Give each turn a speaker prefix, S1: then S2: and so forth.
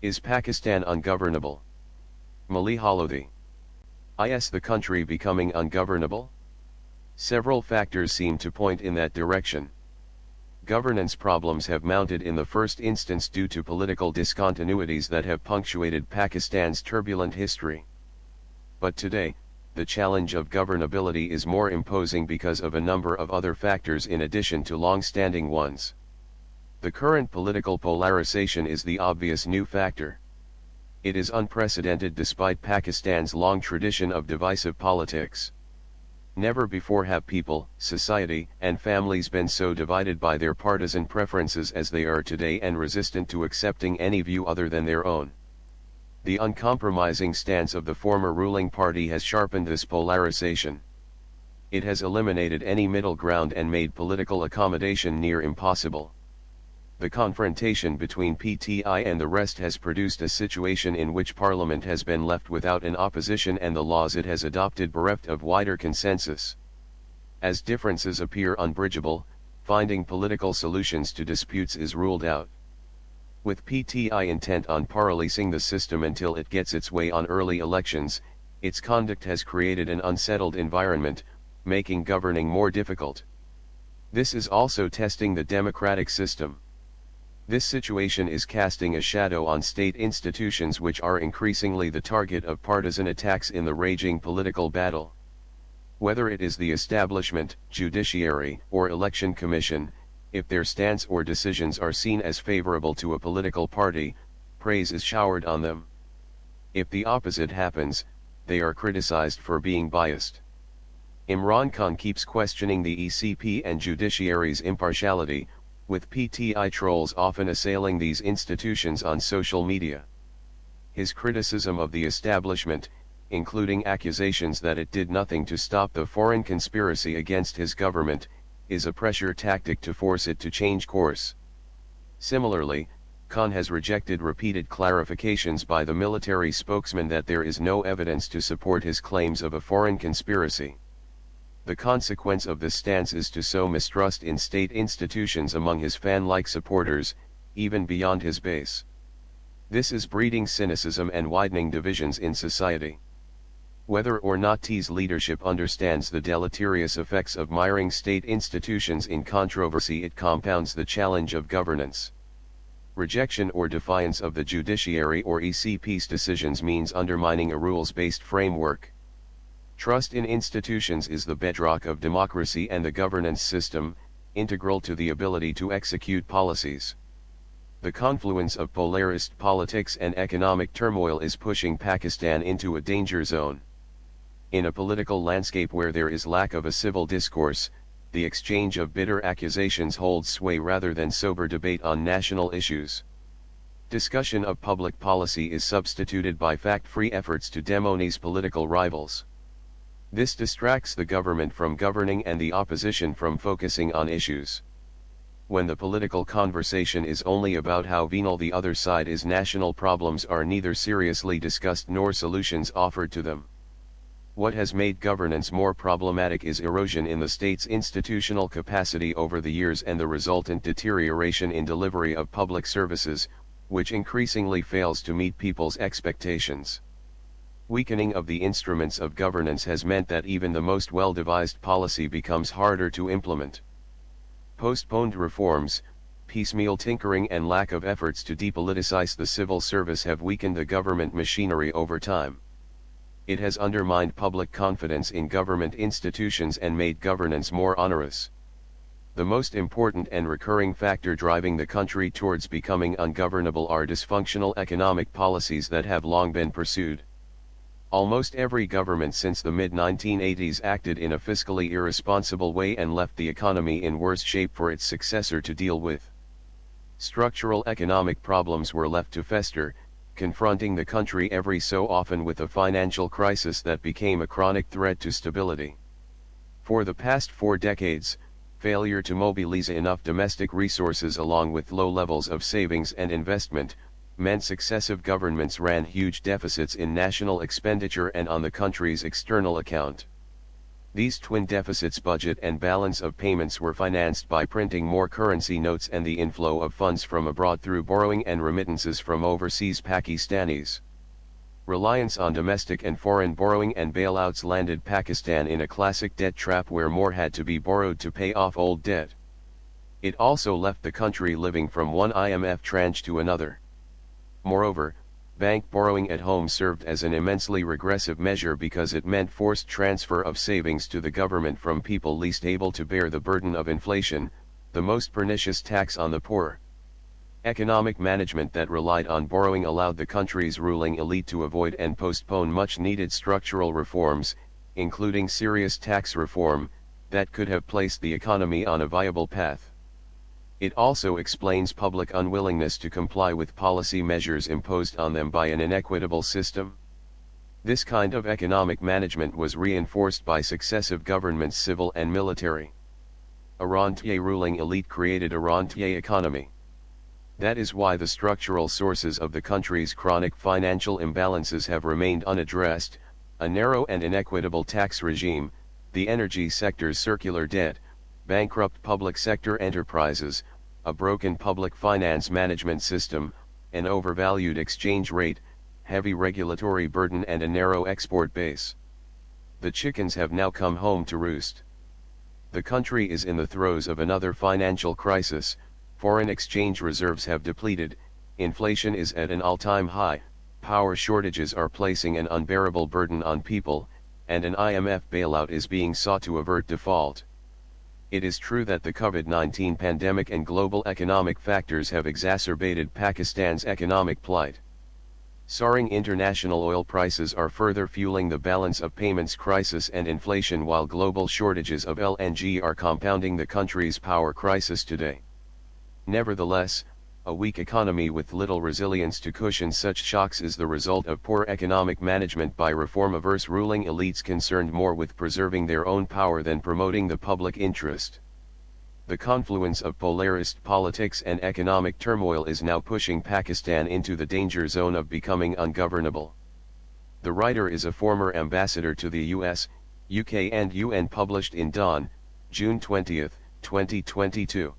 S1: Is Pakistan ungovernable? Mali Halodi. Is the country becoming ungovernable? Several factors seem to point in that direction. Governance problems have mounted in the first instance due to political discontinuities that have punctuated Pakistan's turbulent history. But today, the challenge of governability is more imposing because of a number of other factors in addition to long-standing ones. The current political polarization is the obvious new factor. It is unprecedented despite Pakistan's long tradition of divisive politics. Never before have people, society, and families been so divided by their partisan preferences as they are today and resistant to accepting any view other than their own. The uncompromising stance of the former ruling party has sharpened this polarization. It has eliminated any middle ground and made political accommodation near impossible. The confrontation between PTI and the rest has produced a situation in which Parliament has been left without an opposition and the laws it has adopted bereft of wider consensus. As differences appear unbridgeable, finding political solutions to disputes is ruled out. With PTI intent on paralyzing the system until it gets its way on early elections, its conduct has created an unsettled environment, making governing more difficult. This is also testing the democratic system. This situation is casting a shadow on state institutions which are increasingly the target of partisan attacks in the raging political battle. Whether it is the establishment, judiciary, or election commission, if their stance or decisions are seen as favorable to a political party, praise is showered on them. If the opposite happens, they are criticized for being biased. Imran Khan keeps questioning the ECP and judiciary's impartiality, with PTI trolls often assailing these institutions on social media. His criticism of the establishment, including accusations that it did nothing to stop the foreign conspiracy against his government, is a pressure tactic to force it to change course. Similarly, Khan has rejected repeated clarifications by the military spokesman that there is no evidence to support his claims of a foreign conspiracy. The consequence of this stance is to sow mistrust in state institutions among his fan-like supporters, even beyond his base. This is breeding cynicism and widening divisions in society. Whether or not T's leadership understands the deleterious effects of miring state institutions in controversy, it compounds the challenge of governance. Rejection or defiance of the judiciary or ECP's decisions means undermining a rules-based framework. Trust in institutions is the bedrock of democracy and the governance system, integral to the ability to execute policies. The confluence of polarist politics and economic turmoil is pushing Pakistan into a danger zone. In a political landscape where there is lack of a civil discourse, the exchange of bitter accusations holds sway rather than sober debate on national issues. Discussion of public policy is substituted by fact-free efforts to demonize political rivals. This distracts the government from governing and the opposition from focusing on issues. When the political conversation is only about how venal the other side is, national problems are neither seriously discussed nor solutions offered to them. What has made governance more problematic is erosion in the state's institutional capacity over the years and the resultant deterioration in delivery of public services, which increasingly fails to meet people's expectations. Weakening of the instruments of governance has meant that even the most well-devised policy becomes harder to implement. Postponed reforms, piecemeal tinkering and lack of efforts to depoliticize the civil service have weakened the government machinery over time. It has undermined public confidence in government institutions and made governance more onerous. The most important and recurring factor driving the country towards becoming ungovernable are dysfunctional economic policies that have long been pursued. Almost every government since the mid-1980s acted in a fiscally irresponsible way and left the economy in worse shape for its successor to deal with. Structural economic problems were left to fester, confronting the country every so often with a financial crisis that became a chronic threat to stability. For the past 4 decades, failure to mobilize enough domestic resources along with low levels of savings and investment, meant successive governments ran huge deficits in national expenditure and on the country's external account. These twin deficits, budget and balance of payments, were financed by printing more currency notes and the inflow of funds from abroad through borrowing and remittances from overseas Pakistanis. Reliance on domestic and foreign borrowing and bailouts landed Pakistan in a classic debt trap where more had to be borrowed to pay off old debt. It also left the country living from one IMF tranche to another. Moreover, bank borrowing at home served as an immensely regressive measure because it meant forced transfer of savings to the government from people least able to bear the burden of inflation, the most pernicious tax on the poor. Economic management that relied on borrowing allowed the country's ruling elite to avoid and postpone much-needed structural reforms, including serious tax reform, that could have placed the economy on a viable path. It also explains public unwillingness to comply with policy measures imposed on them by an inequitable system. This kind of economic management was reinforced by successive governments, civil and military. A rentier ruling elite created a rentier economy. That is why the structural sources of the country's chronic financial imbalances have remained unaddressed: a narrow and inequitable tax regime, the energy sector's circular debt, bankrupt public sector enterprises, a broken public finance management system, an overvalued exchange rate, heavy regulatory burden and a narrow export base. The chickens have now come home to roost. The country is in the throes of another financial crisis, foreign exchange reserves have depleted, inflation is at an all-time high, power shortages are placing an unbearable burden on people, and an IMF bailout is being sought to avert default. It is true that the COVID-19 pandemic and global economic factors have exacerbated Pakistan's economic plight. Soaring international oil prices are further fueling the balance of payments crisis and inflation, while global shortages of LNG are compounding the country's power crisis today. Nevertheless, a weak economy with little resilience to cushion such shocks is the result of poor economic management by reform-averse ruling elites concerned more with preserving their own power than promoting the public interest. The confluence of polarist politics and economic turmoil is now pushing Pakistan into the danger zone of becoming ungovernable. The writer is a former ambassador to the US, UK and UN, published in Dawn, June 20, 2022.